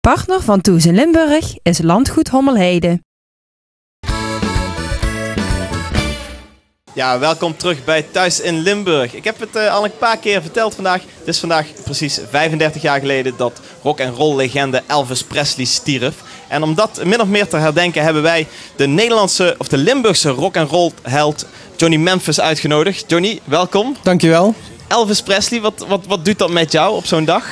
Partner van Toes in Limburg is Landgoed Hommelheide. Ja, welkom terug bij Thuis in Limburg. Ik heb het al een paar keer verteld vandaag. Het is vandaag precies 35 jaar geleden dat rock-and-roll legende Elvis Presley stierf. En om dat min of meer te herdenken hebben wij de Limburgse rock-and-roll held Johnny Memphis uitgenodigd. Johnny, welkom. Dankjewel. Elvis Presley, wat doet dat met jou op zo'n dag?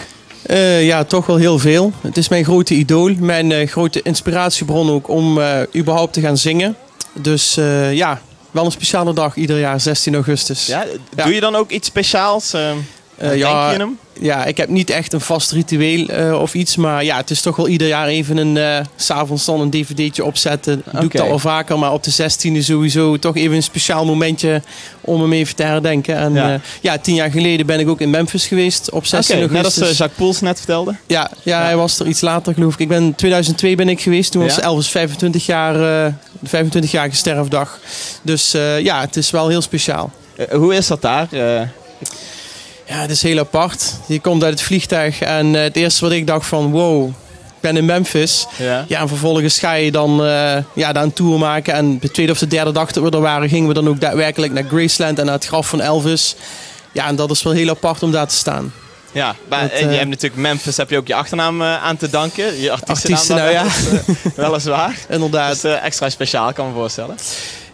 Ja, toch wel heel veel. Het is mijn grote idool. Mijn grote inspiratiebron ook om überhaupt te gaan zingen. Dus ja, wel een speciale dag ieder jaar, 16 augustus. Ja, doe je dan ook iets speciaals? Denk je hem? Ja, ik heb niet echt een vast ritueel of iets. Maar ja, het is toch wel ieder jaar even 's avonds dan een dvd'tje opzetten. Doe ik dat al vaker, maar op de 16e sowieso toch even een speciaal momentje om hem even te herdenken. En ja, 10 jaar geleden ben ik ook in Memphis geweest op 16 augustus. Net als Jacques Poels net vertelde. Ja, hij was er iets later geloof ik. In 2002 ben ik geweest. Toen was Elvis 25 jaar sterfdag. Dus ja, het is wel heel speciaal. Hoe is dat daar? Ja, het is heel apart. Je komt uit het vliegtuig en het eerste wat ik dacht van wow, ik ben in Memphis. Ja, en vervolgens ga je dan daar een tour maken. En de tweede of de derde dag dat we er waren, gingen we dan ook daadwerkelijk naar Graceland en naar het graf van Elvis. Ja, en dat is wel heel apart om daar te staan. Ja, en je hebt natuurlijk Memphis, heb je ook je achternaam aan te danken. Je artiestennaam ja. Weliswaar. Inderdaad. Dat is extra speciaal, kan me voorstellen.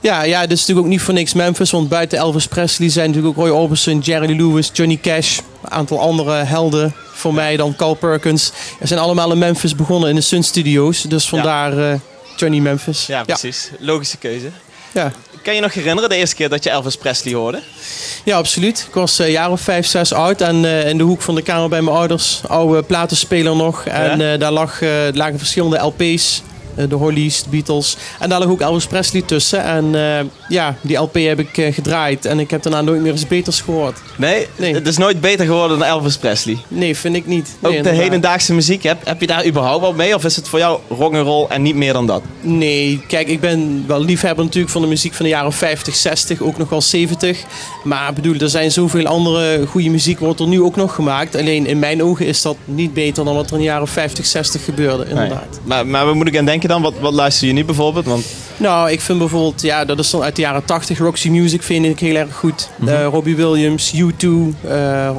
Ja, dit is natuurlijk ook niet voor niks Memphis, want buiten Elvis Presley zijn natuurlijk ook Roy Orbison, Jerry Lee Lewis, Johnny Cash, een aantal andere helden voor mij dan Carl Perkins. Er zijn allemaal in Memphis begonnen in de Sun Studios, dus vandaar Johnny Memphis. Ja, precies. Logische keuze. Ja. Kan je nog herinneren de eerste keer dat je Elvis Presley hoorde? Ja, absoluut. Ik was een jaar of 5, 6 oud en in de hoek van de kamer bij mijn ouders, oude platenspeler nog. En daar lagen verschillende LP's. De Hollies, de Beatles. En daar lag ook Elvis Presley tussen. En die LP heb ik gedraaid. En ik heb daarna nooit meer iets beters gehoord. Nee? Het is nooit beter geworden dan Elvis Presley? Nee, vind ik niet. Nee, ook de hedendaagse muziek, heb je daar überhaupt wat mee? Of is het voor jou rock'n'roll en niet meer dan dat? Nee, kijk, ik ben wel liefhebber natuurlijk van de muziek van de jaren 50, 60, ook nog wel 70. Maar bedoel, er zijn zoveel andere goede muziek, wordt er nu ook nog gemaakt. Alleen in mijn ogen is dat niet beter dan wat er in de jaren 50, 60 gebeurde, inderdaad. Nee. Maar waar moet ik aan denken dan? Wat luister je nu bijvoorbeeld? Want... Nou, ik vind bijvoorbeeld, dat is dan uit de jaren 80, Roxy Music vind ik heel erg goed. Robbie Williams, U2,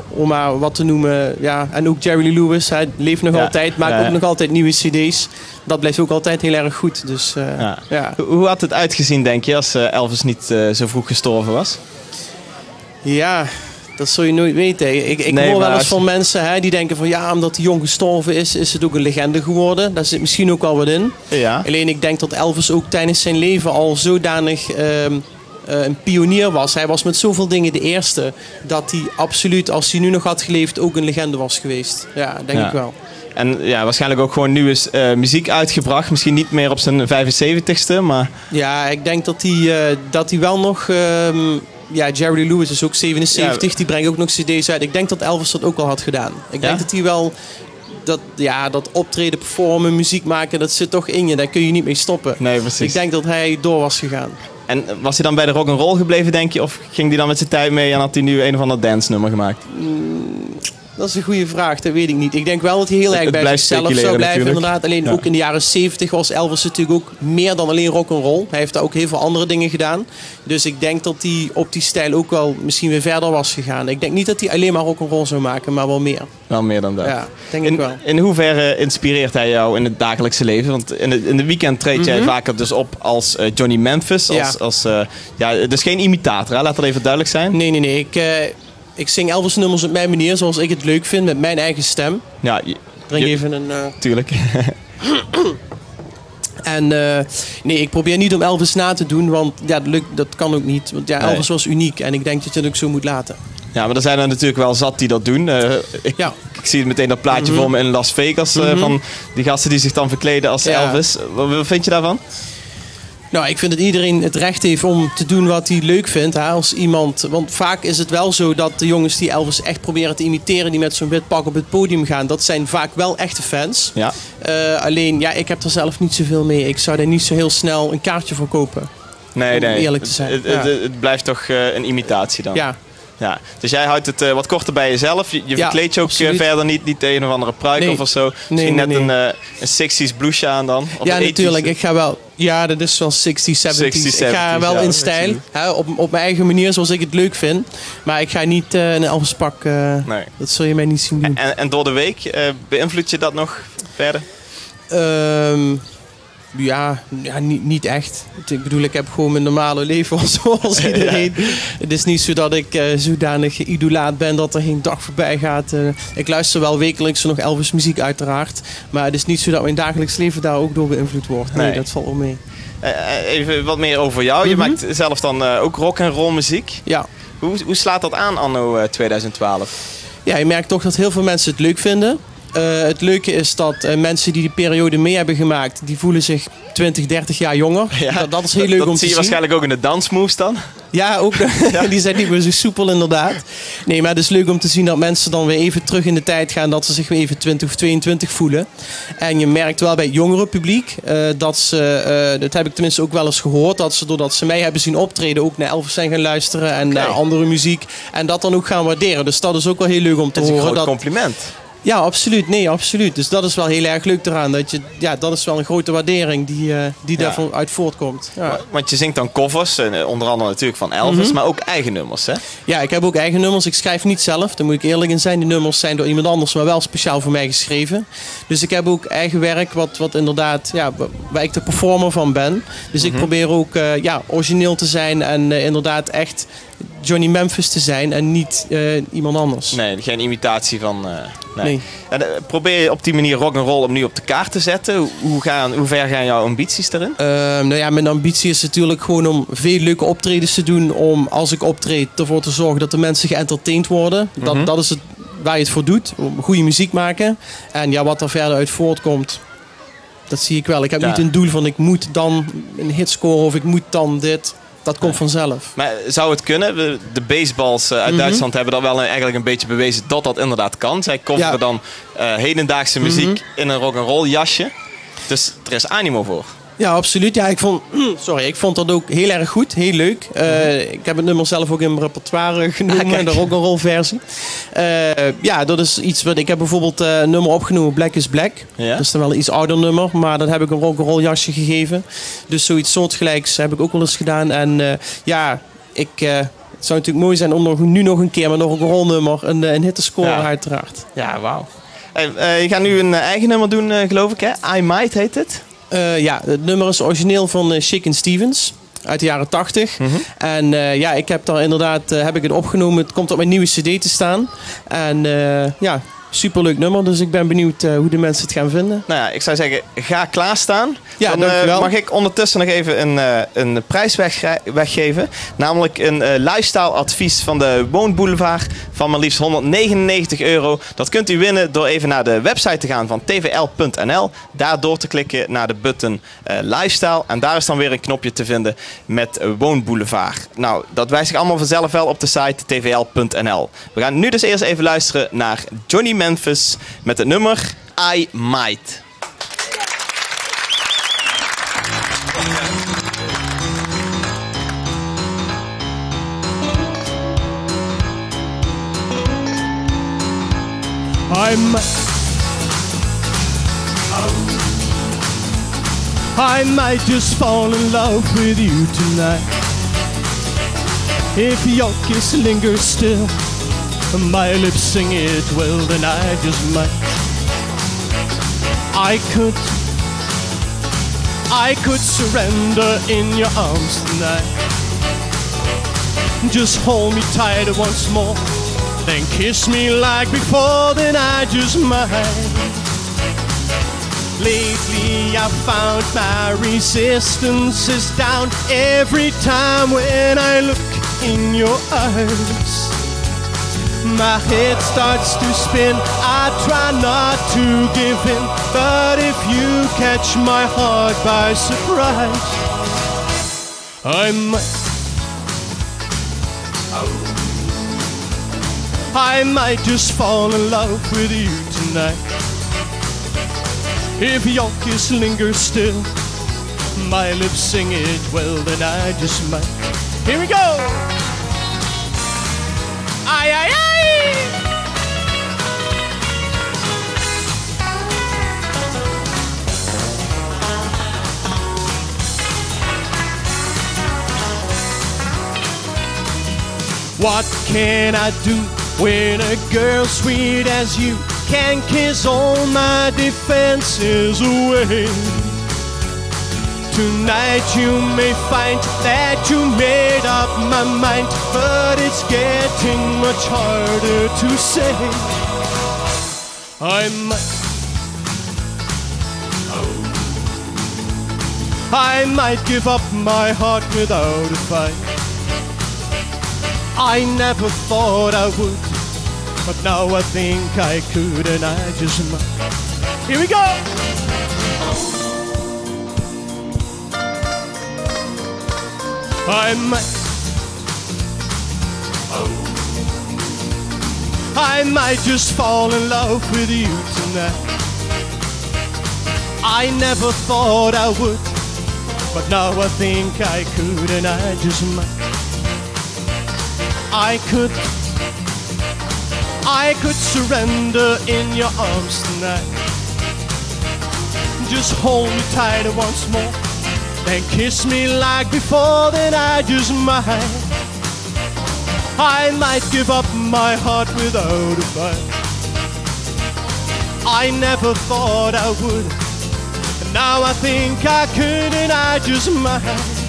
om maar wat te noemen. Ja, en ook Jerry Lee Lewis, hij leeft nog altijd, maakt ook nog altijd nieuwe cd's. Dat blijft ook altijd heel erg goed. Dus, Hoe had het uitgezien, denk je, als Elvis niet zo vroeg gestorven was? Ja... Dat zul je nooit weten. Ik hoor wel eens van mensen die denken van ja, omdat hij jong gestorven is het ook een legende geworden. Daar zit misschien ook wel wat in. Ja. Alleen ik denk dat Elvis ook tijdens zijn leven al zodanig een pionier was. Hij was met zoveel dingen de eerste. Dat hij absoluut, als hij nu nog had geleefd, ook een legende was geweest. Ja, denk ik wel. En ja, waarschijnlijk ook gewoon nieuwe muziek uitgebracht. Misschien niet meer op zijn 75ste, maar... Ja, ik denk dat hij wel nog... Jerry Lee Lewis is ook 77, die brengt ook nog cd's uit. Ik denk dat Elvis dat ook al had gedaan. Ik denk dat hij wel... Dat optreden, performen, muziek maken, dat zit toch in je. Daar kun je niet mee stoppen. Nee, precies. Ik denk dat hij door was gegaan. En was hij dan bij de rock'n'roll gebleven, denk je? Of ging hij dan met zijn tijd mee en had hij nu een of ander dance nummer gemaakt? Dat is een goede vraag, dat weet ik niet. Ik denk wel dat hij heel erg bij zichzelf zou blijven, natuurlijk. Inderdaad. Alleen ook in de jaren 70 was Elvis natuurlijk ook meer dan alleen rock'n'roll. Hij heeft daar ook heel veel andere dingen gedaan. Dus ik denk dat hij op die stijl ook wel misschien weer verder was gegaan. Ik denk niet dat hij alleen maar rock'n'roll zou maken, maar wel meer. Wel meer dan dat. Ja, denk ik wel. In hoeverre inspireert hij jou in het dagelijkse leven? Want in de weekend treedt jij vaker dus op als Johnny Memphis. Het is geen imitator, hè? Laat dat even duidelijk zijn. Nee. Ik zing Elvis nummers op mijn manier, zoals ik het leuk vind, met mijn eigen stem. Ja, breng even een... Tuurlijk. En nee, ik probeer niet om Elvis na te doen, want dat kan ook niet. Want Elvis was uniek en ik denk dat je het ook zo moet laten. Ja, maar er zijn er natuurlijk wel zat die dat doen. Ik zie meteen dat plaatje voor me in Las Vegas van die gasten die zich dan verkleden als Elvis. Wat vind je daarvan? Nou, ik vind dat iedereen het recht heeft om te doen wat hij leuk vindt. Als iemand, want vaak is het wel zo dat de jongens die Elvis echt proberen te imiteren, die met zo'n wit pak op het podium gaan, dat zijn vaak wel echte fans. Ja. Alleen, ik heb er zelf niet zoveel mee. Ik zou daar niet zo heel snel een kaartje voor kopen. Nee. Om eerlijk te zijn. Het blijft toch een imitatie dan? Ja. Ja, dus jij houdt het wat korter bij jezelf. Je verkleedt je ook verder niet een of andere pruik of zo. Misschien net een 60s blouseje aan dan. Of ja, natuurlijk. Ik ga wel... Ja, dat is wel 60s, 70s. Ik ga wel in stijl. Op mijn eigen manier, zoals ik het leuk vind. Maar ik ga niet een Elvis pak. Nee. Dat zul je mij niet zien doen. En door de week, beïnvloed je dat nog verder? Ja, niet echt. Ik bedoel, ik heb gewoon mijn normale leven zoals iedereen. Ja. Het is niet zo dat ik zodanig idolaat ben dat er geen dag voorbij gaat. Ik luister wel wekelijks nog Elvis muziek uiteraard. Maar het is niet zo dat mijn dagelijks leven daar ook door beïnvloed wordt. Nee, dat valt wel mee. Even wat meer over jou. Je maakt zelf dan ook rock en roll muziek. Ja. Hoe slaat dat aan anno 2012? Ja, je merkt toch dat heel veel mensen het leuk vinden. Het leuke is dat mensen die periode mee hebben gemaakt, die voelen zich 20, 30 jaar jonger. Ja, dat is heel leuk om te zien. Dat zie je waarschijnlijk ook in de dansmoves dan? Ja, ook. Die zijn niet meer zo soepel inderdaad. Nee, maar het is leuk om te zien dat mensen dan weer even terug in de tijd gaan. Dat ze zich weer even 20 of 22 voelen. En je merkt wel bij het jongere publiek dat ze, dat heb ik tenminste ook wel eens gehoord, dat ze doordat ze mij hebben zien optreden ook naar Elvis zijn gaan luisteren en naar andere muziek. En dat dan ook gaan waarderen. Dus dat is ook wel heel leuk om te horen. Dat is een groot compliment. Ja, absoluut. Nee, absoluut. Dus dat is wel heel erg leuk eraan. Dat is wel een grote waardering die daarvan uit voortkomt. Ja. Want je zingt dan covers, onder andere natuurlijk van Elvis, maar ook eigen nummers, hè? Ja, ik heb ook eigen nummers. Ik schrijf niet zelf, daar moet ik eerlijk in zijn. Die nummers zijn door iemand anders, maar wel speciaal voor mij geschreven. Dus ik heb ook eigen werk, wat inderdaad, waar ik de performer van ben. Dus ik probeer ook origineel te zijn en inderdaad echt Johnny Memphis te zijn en niet iemand anders. Nee, geen imitatie van... Nee. En, probeer je op die manier rock'n'roll opnieuw op de kaart te zetten? Hoe ver gaan jouw ambities daarin? Mijn ambitie is natuurlijk gewoon om veel leuke optredens te doen. Om als ik optreed ervoor te zorgen dat de mensen geëntertained worden. Dat is het waar je het voor doet. Om goede muziek maken. En wat er verder uit voortkomt, dat zie ik wel. Ik heb niet een doel van ik moet dan een hit scoren of ik moet dan dit. Dat komt vanzelf. Maar zou het kunnen? De baseballs uit Duitsland hebben dan wel eigenlijk een beetje bewezen dat dat inderdaad kan. Zij coveren dan hedendaagse muziek in een rock'n'roll jasje. Dus er is animo voor. Ja, absoluut. Ja, ik vond dat ook heel erg goed. Heel leuk. Ik heb het nummer zelf ook in mijn repertoire genomen. De rock'n'roll versie. Dat is iets wat... Ik heb bijvoorbeeld een nummer opgenomen, Black is Black. Ja? Dat is dan wel een iets ouder nummer. Maar dat heb ik een rock'n'roll jasje gegeven. Dus zoiets soortgelijks heb ik ook wel eens gedaan. En het zou natuurlijk mooi zijn om nu nog een keer met een rock'n'roll nummer een hit te scoren uiteraard. Ja, wauw. Je gaat nu een eigen nummer doen, geloof ik, hè? I Might heet het. Het nummer is origineel van Shakin' Stevens uit de jaren 80. En ik heb daar inderdaad heb ik het opgenomen. Het komt op mijn nieuwe cd te staan. En superleuk nummer, dus ik ben benieuwd hoe de mensen het gaan vinden. Nou ja, ik zou zeggen, ga klaarstaan. Ja, dan mag ik ondertussen nog even een prijs weggeven. Namelijk een lifestyle advies van de Woonboulevard van maar liefst €199. Dat kunt u winnen door even naar de website te gaan van tvl.nl. Daar door te klikken naar de button lifestyle. En daar is dan weer een knopje te vinden met Woonboulevard. Nou, dat wijst zich allemaal vanzelf wel op de site tvl.nl. We gaan nu dus eerst even luisteren naar Johnny Memphis met het nummer I Might. I might just fall in love with you tonight. If your kiss lingers still, my lips sing it well, then I just might. I could surrender in your arms tonight. Just hold me tight once more, then kiss me like before, then I just might. Lately I found my resistance is down every time when I look in your eyes. My head starts to spin, I try not to give in, but if you catch my heart by surprise, I might just fall in love with you tonight. If your kiss lingers still, my lips sing it well, then I just might. Here we go! Ai, ai, ai! What can I do when a girl sweet as you can kiss all my defenses away? Tonight you may find that you made up my mind, but it's getting much harder to say. I might give up my heart without a fight. I never thought I would, but now I think I could, and I just might. Here we go! I might just fall in love with you tonight. I never thought I would, but now I think I could, and I just might. I could surrender in your arms tonight. Just hold me tighter once more, then kiss me like before, then I just might. I might give up my heart without a fight. I never thought I would, and now I think I could, and I just might.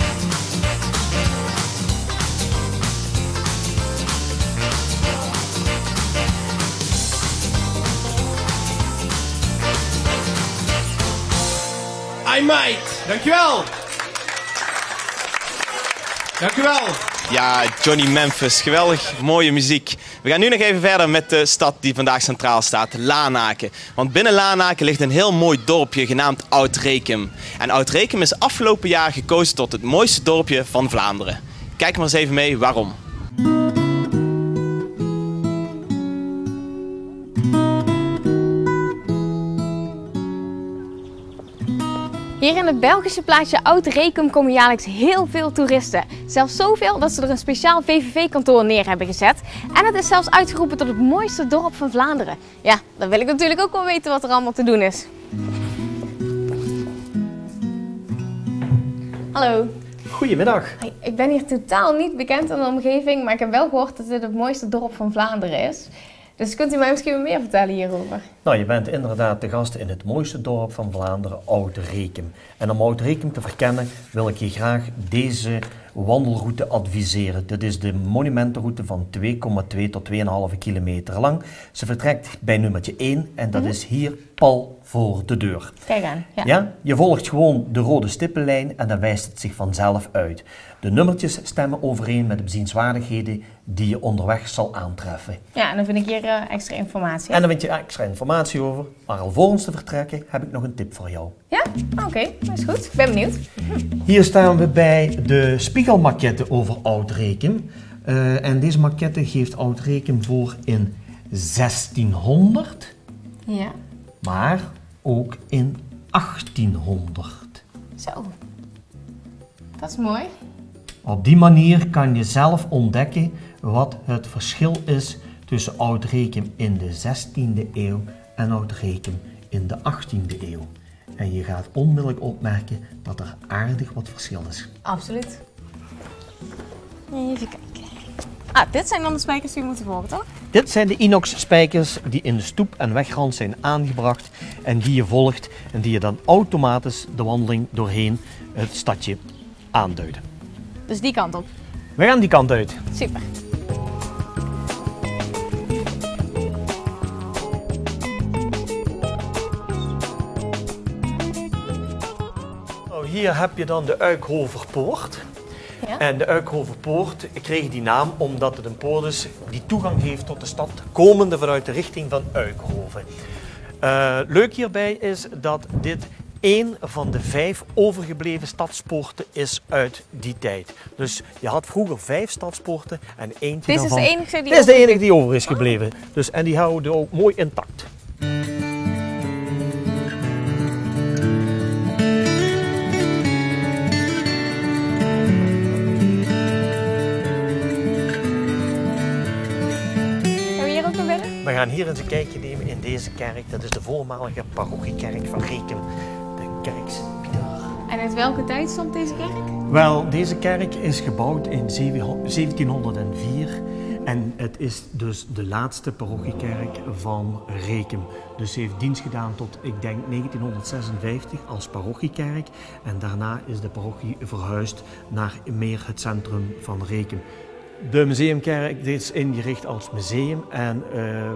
I might. Dankjewel. Dankjewel. Ja, Johnny Memphis. Geweldig mooie muziek. We gaan nu nog even verder met de stad die vandaag centraal staat, Lanaken. Want binnen Lanaken ligt een heel mooi dorpje genaamd Oud-Rekum. En Oud-Rekum is afgelopen jaar gekozen tot het mooiste dorpje van Vlaanderen. Kijk maar eens even mee waarom. Hier in het Belgische plaatsje Oud-Rekum komen jaarlijks heel veel toeristen. Zelfs zoveel dat ze er een speciaal VVV-kantoor neer hebben gezet. En het is zelfs uitgeroepen tot het mooiste dorp van Vlaanderen. Ja, dan wil ik natuurlijk ook wel weten wat er allemaal te doen is. Hallo. Goedemiddag. Hey, ik ben hier totaal niet bekend in de omgeving, maar ik heb wel gehoord dat dit het mooiste dorp van Vlaanderen is. Dus kunt u mij misschien wat meer vertellen hierover? Nou, je bent inderdaad de gast in het mooiste dorp van Vlaanderen, Oud-Rekum. En om Oud-Rekum te verkennen wil ik je graag deze wandelroute adviseren. Dit is de monumentenroute van 2,2 tot 2,5 kilometer lang. Ze vertrekt bij nummertje 1 en dat is hier pal voor de deur. Kijk aan. Ja. Ja, je volgt gewoon de rode stippenlijn en dan wijst het zich vanzelf uit. De nummertjes stemmen overeen met de bezienswaardigheden die je onderweg zal aantreffen. Ja, en dan vind ik hier extra informatie. En dan vind je extra informatie over. Maar alvorens te vertrekken heb ik nog een tip voor jou. Ja? Oké, dat is goed. Ik ben benieuwd. Hier staan we bij de spiegelmaquette over Oud-Rekum. En deze maquette geeft Oud-Rekum voor in 1600. Ja. Maar ook in 1800. Zo. Dat is mooi. Op die manier kan je zelf ontdekken wat het verschil is tussen Oud-Rekum in de 16e eeuw en Oud-Rekum in de 18e eeuw. En je gaat onmiddellijk opmerken dat er aardig wat verschil is. Absoluut. Even kijken. Ah, dit zijn dan de spijkers die we moeten volgen, toch? Dit zijn de inox spijkers die in de stoep en wegrand zijn aangebracht en die je volgt en die je dan automatisch de wandeling doorheen het stadje aanduiden. Dus die kant op. We gaan die kant uit. Super. Nou, hier heb je dan de Uikhoverpoort. Ja? En de Uikhoverpoort kreeg die naam omdat het een poort is die toegang heeft tot de stad, komende vanuit de richting van Uikhoven. Leuk hierbij is dat dit één van de 5 overgebleven stadspoorten is uit die tijd. Dus je had vroeger 5 stadspoorten en eentje daarvan... Dit is de enige die Dit is de enige die over is gebleven. Dus, en die houden ook mooi intact. gaan hier eens een kijkje nemen in deze kerk. Dat is de voormalige parochiekerk van Rekem, de kerk Sint-Pieter. En uit welke tijd stond deze kerk? Wel, deze kerk is gebouwd in 1704 en het is dus de laatste parochiekerk van Rekem. Dus ze heeft dienst gedaan tot, ik denk, 1956 als parochiekerk en daarna is de parochie verhuisd naar meer het centrum van Rekem. De museumkerk is ingericht als museum en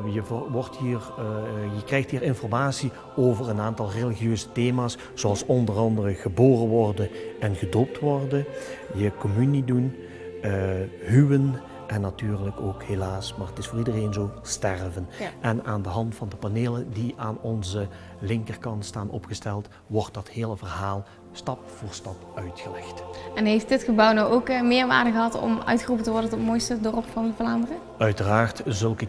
je krijgt hier informatie over een aantal religieuze thema's, zoals onder andere geboren worden en gedoopt worden, je communie doen, huwen en natuurlijk ook helaas, maar het is voor iedereen zo, sterven. Ja. En aan de hand van de panelen die aan onze linkerkant staan opgesteld, wordt dat hele verhaal stap voor stap uitgelegd. En heeft dit gebouw nou ook meerwaarde gehad om uitgeroepen te worden tot het mooiste dorp van Vlaanderen? Uiteraard, zulke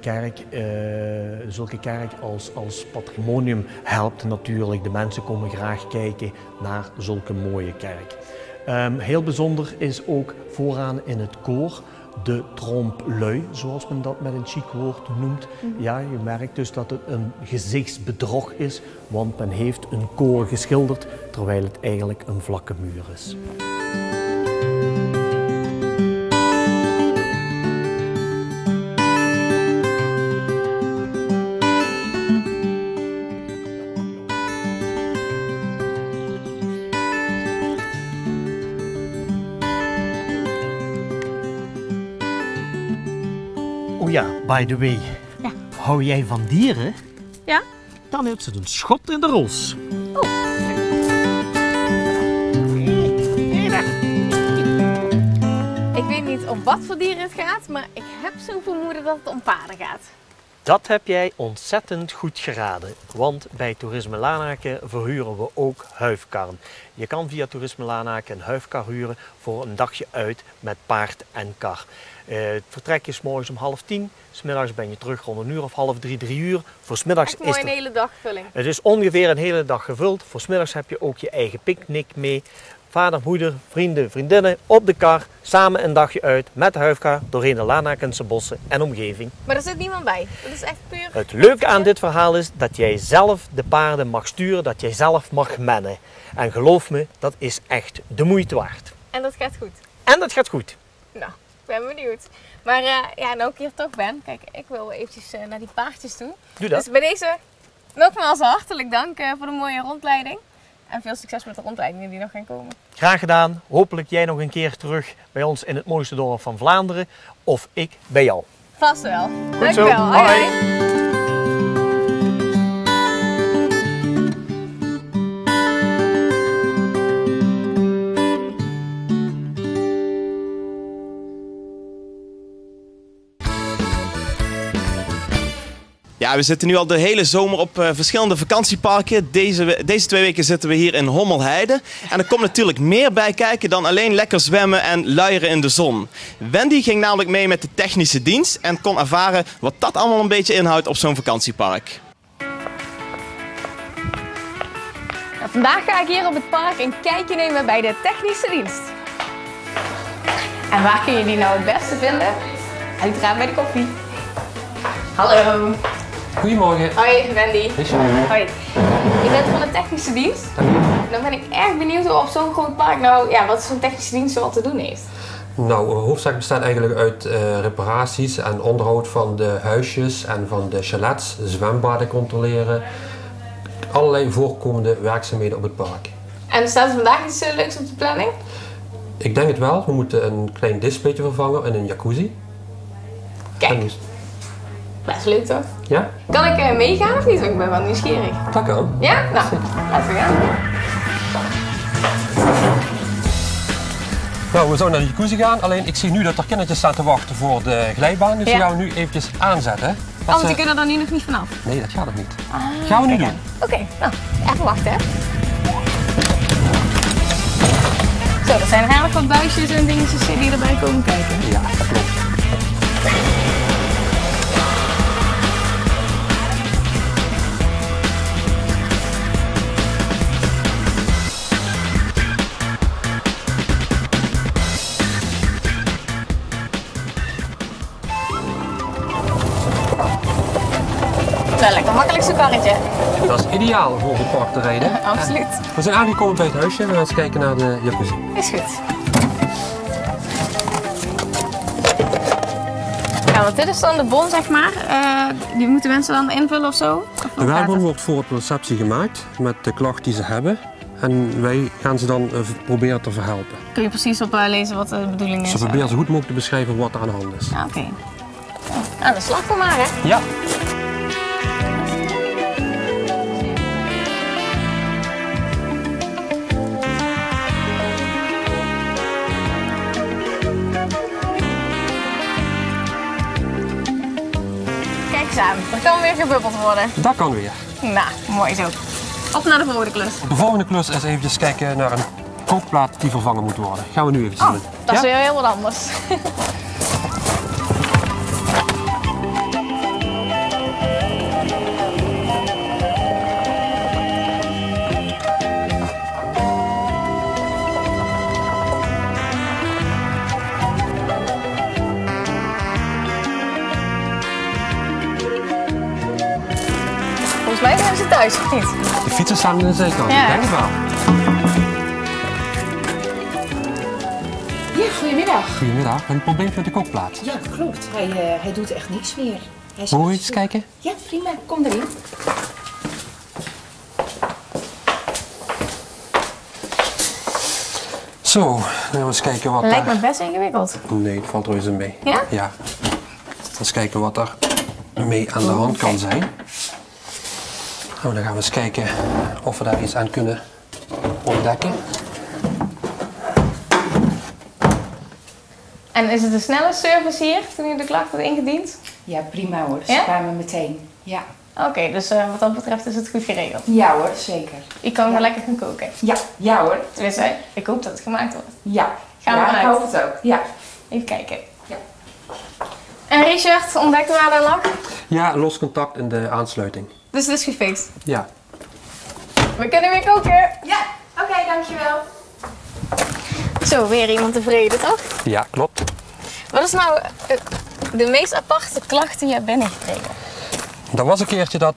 kerk als patrimonium helpt natuurlijk. De mensen komen graag kijken naar zulke mooie kerk. Heel bijzonder is ook vooraan in het koor de trompe-l'œil, zoals men dat met een chic woord noemt. Ja, je merkt dus dat het een gezichtsbedrog is, want men heeft een koor geschilderd, terwijl het eigenlijk een vlakke muur is. Oh ja, by the way. Ja. Hou jij van dieren? Ja. Dan heeft ze een schot in de roos. Oh. Ik weet niet om wat voor dieren het gaat, maar ik heb zo'n vermoeden dat het om paarden gaat. Dat heb jij ontzettend goed geraden, want bij Toerisme Lanaken verhuren we ook huifkarren. Je kan via Toerisme Lanaken een huifkar huren voor een dagje uit met paard en kar. Het vertrek is 's morgens om 2:30, 's middags ben je terug rond 1 uur of 2:30, 3 uur. Voor 's middags echt mooi een hele dagvulling. Het is ongeveer een hele dag gevuld. Voor 's middags heb je ook je eigen picknick mee. Vader, moeder, vrienden, vriendinnen op de kar, samen een dagje uit met de huifkar doorheen de Lanakense bossen en omgeving. Maar er zit niemand bij, dat is echt puur... Het leuke aan dit verhaal is dat jij zelf de paarden mag sturen, dat jij zelf mag mennen. En geloof me, dat is echt de moeite waard. En dat gaat goed? En dat gaat goed. Nou, ik ben benieuwd. Maar ja, nou ik hier toch ben, kijk, ik wil eventjes naar die paardjes toe. Doe dat. Dus bij deze nogmaals hartelijk dank voor de mooie rondleiding. En veel succes met de rondleidingen die nog gaan komen. Graag gedaan. Hopelijk jij nog een keer terug bij ons in het mooiste dorp van Vlaanderen. Of ik bij jou. Vast wel. Goed zo. Dankjewel. Hoi. Hoi. Ja, we zitten nu al de hele zomer op verschillende vakantieparken. Deze 2 weken zitten we hier in Hommelheide. En er komt natuurlijk meer bij kijken dan alleen lekker zwemmen en luieren in de zon. Wendy ging namelijk mee met de technische dienst en kon ervaren wat dat allemaal een beetje inhoudt op zo'n vakantiepark. Nou, vandaag ga ik hier op het park een kijkje nemen bij de technische dienst. En waar kun je die nou het beste vinden? Uiteraard bij de koffie. Hallo. Goedemorgen. Hoi, Wendy. Hoi. Je bent van de technische dienst. Dan ben ik erg benieuwd op zo'n groot park nou, ja, wat zo'n technische dienst zoal te doen heeft. Nou, de hoofdzaak bestaat eigenlijk uit reparaties en onderhoud van de huisjes en van de chalets, zwembaden controleren. Allerlei voorkomende werkzaamheden op het park. En staat er vandaag iets leuks op de planning? Ik denk het wel. We moeten een klein displaytje vervangen en een jacuzzi. Kijk. Best leuk toch? Ja? Kan ik meegaan of niet? Want ik ben wel nieuwsgierig. Dat kan. Ja? Nou, laten we gaan. Nou, we zouden naar de jacuzzi gaan, alleen ik zie nu dat er kindertjes staan te wachten voor de glijbaan. Dus die gaan we nu eventjes aanzetten. Want die kunnen er nu nog niet vanaf? Nee, dat gaat nog niet. Gaan we nu doen. Oké, nou, even wachten hè. Zo, er zijn er eigenlijk wat buisjes en dingetjes die erbij komen kijken. Ja, dat klopt. karretje. Dat is ideaal voor het park te rijden. Absoluut. We zijn aangekomen bij het huisje. We gaan eens kijken naar de jacuzzi. Is goed. Ja, want dit is dan de bon, zeg maar. Die moeten mensen dan invullen of zo? De werkbon wordt voor de receptie gemaakt met de klacht die ze hebben. En wij gaan ze dan proberen te verhelpen. Kun je precies op lezen wat de bedoeling is? Ze proberen zo goed mogelijk te beschrijven wat er aan de hand is. Ja, oké. Nou, de slag voor maar, hè? Ja. Kijk eens aan, er kan weer gebubbeld worden. Dat kan weer. Nou, mooi zo. Op naar de volgende klus. De volgende klus is eventjes kijken naar een kookplaat die vervangen moet worden. Gaan we nu even zien. Dat is weer heel wat anders. Volgens mij zijn ze thuis, of niet? De fietsen staan aan de zijkant. Ja. Ik denk het wel. Ja, goedemiddag. Goedemiddag. Een probleempje met de kookplaat. Ja, klopt. Hij doet echt niks meer. Mogen we eens kijken? Ja, prima. Kom erin. Zo, dan gaan we eens kijken wat Lijkt me best ingewikkeld. Nee, het valt reuze mee. Ja? Ja. Eens kijken wat er mee aan de hand kan zijn. Nou, dan gaan we eens kijken of we daar iets aan kunnen ontdekken. En is het een snelle service hier, toen u de klacht had ingediend? Ja, prima hoor. Ze Ja? kwamen meteen. Ja. Oké, dus wat dat betreft is het goed geregeld. Ja hoor, zeker. Ik kan wel lekker gaan koken. Ja hoor. Tenminste, ik hoop dat het gemaakt wordt. Ja. Gaan we ja, eruit. ik hoop het ook. Ja. Even kijken. Ja. En Richard, ontdekte waar dat lag? Ja, los contact in de aansluiting. Dus het is gefixt. Ja. We kunnen weer koken. Ja, oké, dankjewel. Zo, weer iemand tevreden, toch? Ja, klopt. Wat is nou de meest aparte klacht die je hebt binnengekregen? Er was een keertje dat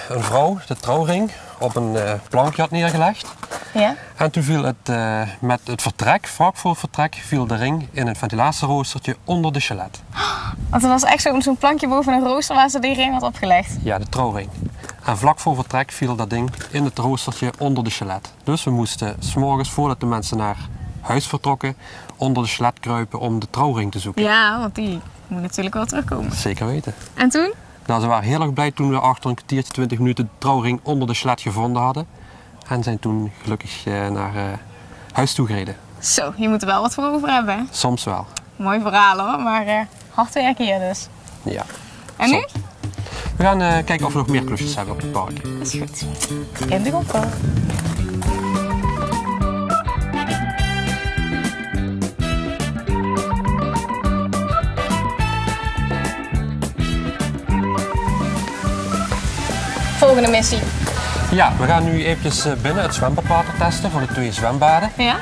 een vrouw de trouwring op een plankje had neergelegd. Ja? En toen viel het met het vertrek, vlak voor het vertrek, viel de ring in een ventilatieroostertje onder de chalet. Want er was echt zo'n plankje boven een rooster waar ze die ring had opgelegd. Ja, de trouwring. En vlak voor vertrek viel dat ding in het roostertje onder de chalet. Dus we moesten 's morgens, voordat de mensen naar huis vertrokken, onder de chalet kruipen om de trouwring te zoeken. Ja, want die moet natuurlijk wel terugkomen. Zeker weten. En toen? Nou, ze waren heel erg blij toen we achter een kwartiertje, 20 minuten de trouwring onder de chalet gevonden hadden. En zijn toen gelukkig naar huis toe gereden. Zo, je moet er wel wat voor over hebben, hè? Soms wel. Mooi verhaal hoor, maar hard werken hier dus. Ja. En nu? Soms. We gaan kijken of we nog meer klusjes hebben op het park. Dat is goed. In de kop. Volgende missie. Ja, we gaan nu eventjes binnen het zwembadwater testen voor de 2 zwembaden. Ja?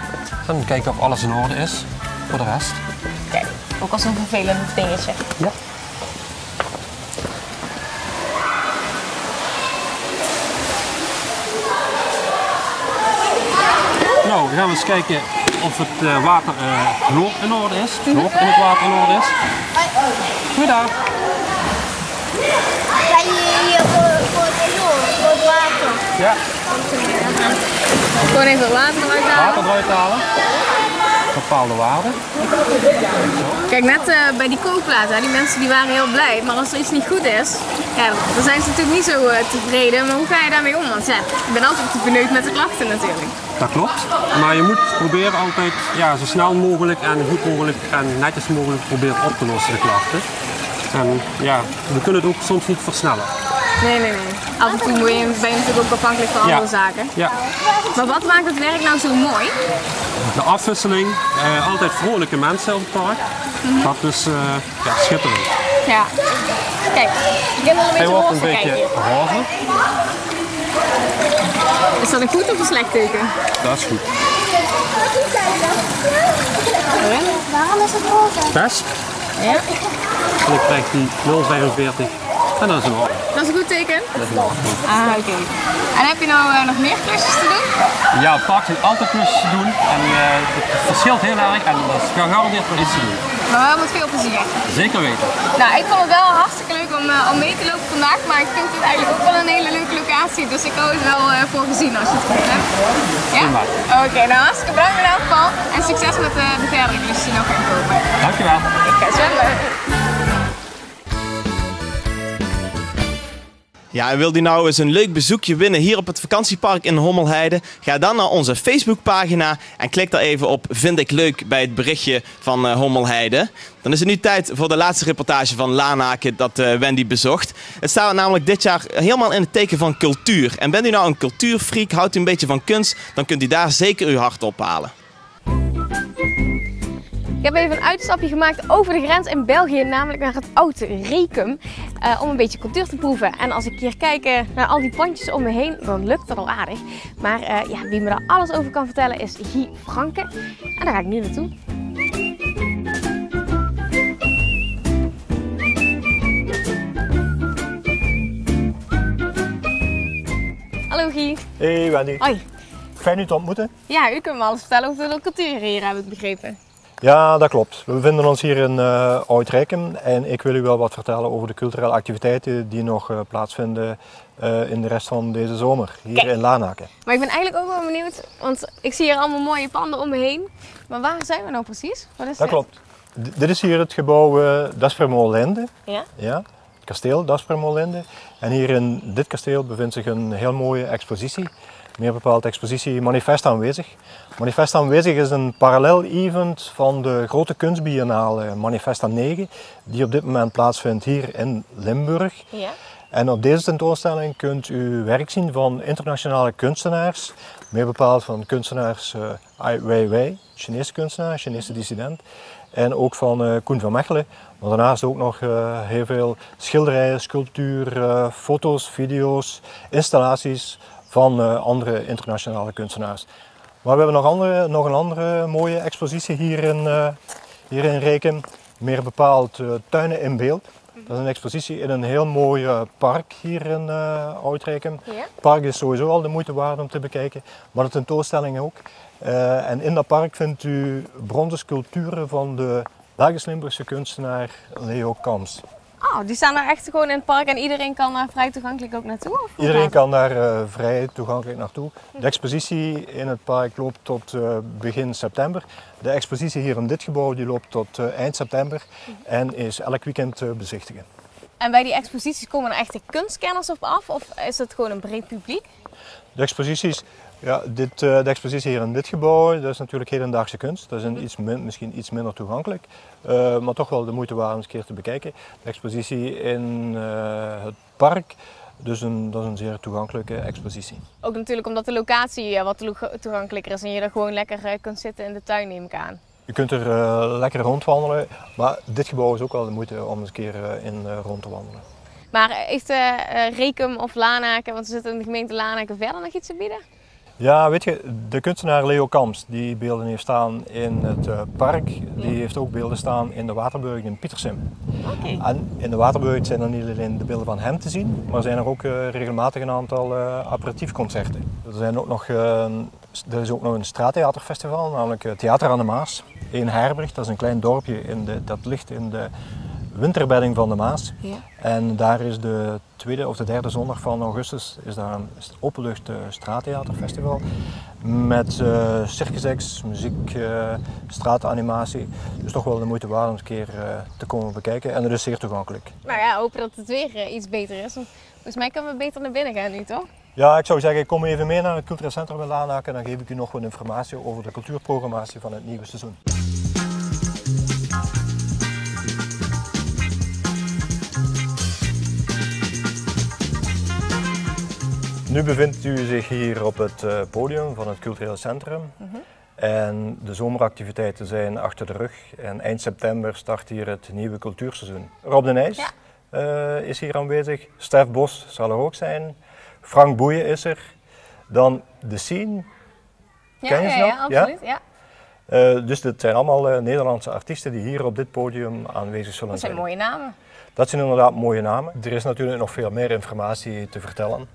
En kijken of alles in orde is voor de rest. Kijk, ook al zo'n vervelend dingetje. Ja. Nou, dan gaan we eens kijken of het water chloor in orde is. Chloor in het water in orde is. Goeiedag. Ga je hier voor het water? Ja, Gewoon even het water eruit halen. water eruit halen. Bepaalde waarden. Kijk, net bij die kookplaat, hè, die mensen die waren heel blij. Maar als er iets niet goed is, ja, dan zijn ze natuurlijk niet zo tevreden. Maar hoe ga je daarmee om? Want ja, ik ben altijd benauwd met de klachten natuurlijk. Dat klopt. Maar je moet proberen altijd ja, zo snel mogelijk en goed mogelijk en netjes mogelijk proberen op te lossen de klachten. En ja, we kunnen het ook soms niet versnellen. Nee. Af en toe ben je natuurlijk ook afhankelijk van andere zaken. Ja. Maar wat maakt het werk nou zo mooi? De afwisseling, altijd vrolijke mensen op het park. Dat is ja, schitterend. Ja. Kijk, ik heb al een Hij beetje wordt roze een beetje kijken. roze. Is dat een goed of een slecht teken? Dat is goed. Waarom is het roze? Best. Ja. En ik krijg die 0,45 En dat is in orde. Dat is een goed teken? Dat is in orde. Ah, oké. En heb je nou nog meer klusjes te doen? Ja, op het park zijn altijd klusjes te doen. En het verschilt heel erg en dat is gegarandeerd wel iets te doen. Maar wel met veel plezier. Zeker weten. Nou, ik vond het wel hartstikke leuk om mee te lopen vandaag, maar ik vind het eigenlijk ook wel een hele leuke locatie. Dus ik hou het wel voor gezien als je het goed hebt. Ja? Oké, nou hartstikke bedankt in elk geval. En succes met de verdere klusjes die nog gaan komen. Dankjewel. Ik ga zwemmen. Ja, en wil u nou eens een leuk bezoekje winnen hier op het vakantiepark in Hommelheide? Ga dan naar onze Facebookpagina en klik daar even op Vind ik leuk bij het berichtje van Hommelheide. Dan is het nu tijd voor de laatste reportage van Lanaken dat Wendy bezocht. Het staat namelijk dit jaar helemaal in het teken van cultuur. En bent u nou een cultuurfreak, houdt u een beetje van kunst, dan kunt u daar zeker uw hart ophalen. Ik heb even een uitstapje gemaakt over de grens in België, namelijk naar het Oud-Rekum, om een beetje cultuur te proeven. En als ik hier kijk naar al die pandjes om me heen, dan lukt dat al aardig. Maar ja, wie me daar alles over kan vertellen is Guy Franke. En daar ga ik nu naartoe. Hallo Guy. Hey Wendy. Hoi. Fijn u te ontmoeten. Ja, u kunt me alles vertellen over de cultuur hier, heb ik begrepen. Ja, dat klopt. We bevinden ons hier in Oud-Rekum en ik wil u wel wat vertellen over de culturele activiteiten die nog plaatsvinden in de rest van deze zomer, hier in Lanaken. Maar ik ben eigenlijk ook wel benieuwd, want ik zie hier allemaal mooie panden om me heen. Maar waar zijn we nou precies? Wat is dat klopt. Dit is hier het gebouw Daspermolinde. Ja? Ja, het kasteel Daspermolinde. En hier in dit kasteel bevindt zich een heel mooie expositie. Meer bepaald de expositie Manifest Aanwezig. Manifest Aanwezig is een parallel-event van de grote kunstbiennale Manifesta 9, die op dit moment plaatsvindt hier in Limburg. Ja. En op deze tentoonstelling kunt u werk zien van internationale kunstenaars, meer bepaald van kunstenaars Ai Weiwei, Chinese kunstenaar, Chinese dissident, en ook van Koen van Mechelen. Maar daarnaast ook nog heel veel schilderijen, sculptuur, foto's, video's, installaties van andere internationale kunstenaars. Maar we hebben nog een andere mooie expositie hier in Rekum, meer bepaald Tuinen in Beeld. Dat is een expositie in een heel mooi park hier in Oud-Rekum. Ja. Het park is sowieso al de moeite waard om te bekijken, maar de tentoonstelling ook. En in dat park vindt u bronzen sculpturen van de Belgisch-Limburgse kunstenaar Leo Kams. Oh, die staan daar echt gewoon in het park en iedereen kan daar vrij toegankelijk ook naartoe? Of iedereen kan daar vrij toegankelijk naartoe. De expositie in het park loopt tot begin september. De expositie hier in dit gebouw die loopt tot eind september en is elk weekend te bezichtigen. En bij die exposities komen er echte kunstkenners op af of is het gewoon een breed publiek? De exposities, ja, de expositie hier in dit gebouw, dat is natuurlijk hedendaagse kunst. Dat is misschien iets minder toegankelijk, maar toch wel de moeite waard om eens een keer te bekijken. De expositie in het park, dus dat is een zeer toegankelijke expositie. Ook natuurlijk omdat de locatie wat toegankelijker is en je er gewoon lekker kunt zitten in de tuin, neem ik aan. Je kunt er lekker rondwandelen, maar dit gebouw is ook wel de moeite om eens een keer in rond te wandelen. Maar heeft Rekum of Lanaken, want we zitten in de gemeente Lanaken, verder nog iets te bieden? Ja, weet je, de kunstenaar Leo Kams, die beelden heeft staan in het park, die heeft ook beelden staan in de Waterburg in Pietersum. Okay. En in de Waterburg zijn er niet alleen de beelden van hem te zien, maar zijn er ook regelmatig een aantal aperitiefconcerten. Er is ook nog een straattheaterfestival, namelijk Theater aan de Maas in Herberg. Dat is een klein dorpje dat ligt in de winterbedding van de Maas. Ja. En daar is de tweede of de derde zondag van augustus is daar een openlucht straattheaterfestival met circusacts, muziek, straatanimatie. Dus toch wel de moeite waard om eens een keer te komen bekijken en het is zeer toegankelijk. Nou ja, hopen dat het weer iets beter is. Volgens mij kunnen we beter naar binnen gaan nu, toch? Ja, ik zou zeggen, kom even mee naar het cultureel centrum in Lanaken en dan geef ik u nog wat informatie over de cultuurprogrammatie van het nieuwe seizoen. Nu bevindt u zich hier op het podium van het cultureel centrum. En de zomeractiviteiten zijn achter de rug. En eind september start hier het nieuwe cultuurseizoen. Rob de Nijs is hier aanwezig. Stef Bos zal er ook zijn. Frank Boeien is er. Dan de Scene. Ken je ze nog? Ja, absoluut. Ja. Dus dit zijn allemaal Nederlandse artiesten die hier op dit podium aanwezig zullen zijn. Dat zijn mooie namen. Dat zijn inderdaad mooie namen. Er is natuurlijk nog veel meer informatie te vertellen.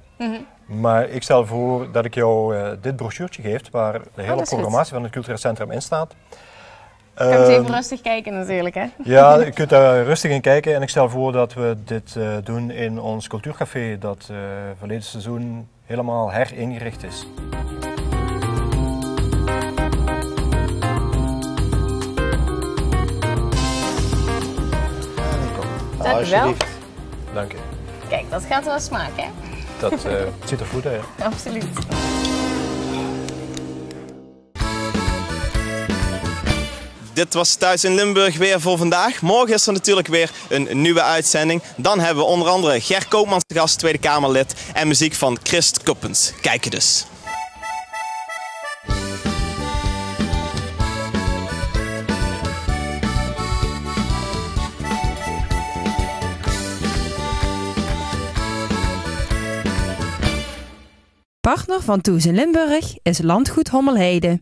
Maar ik stel voor dat ik jou dit brochuurtje geef waar de hele programmatie van het cultureel centrum in staat. Ik kan eens even rustig kijken natuurlijk, hè? Ja, je kunt daar rustig in kijken en ik stel voor dat we dit doen in ons cultuurcafé dat verleden seizoen helemaal heringericht is. Dank u wel. Dank u. Kijk, dat gaat wel smaken, hè? Dat ziet er goed uit. Absoluut. Dit was Thuis in Limburg weer voor vandaag. Morgen is er natuurlijk weer een nieuwe uitzending. Dan hebben we onder andere Ger Koopmans te gast, Tweede Kamerlid, en muziek van Christ Kuppens. Kijken dus. Partner van Thuis in Limburg is Landgoed Hommelheide.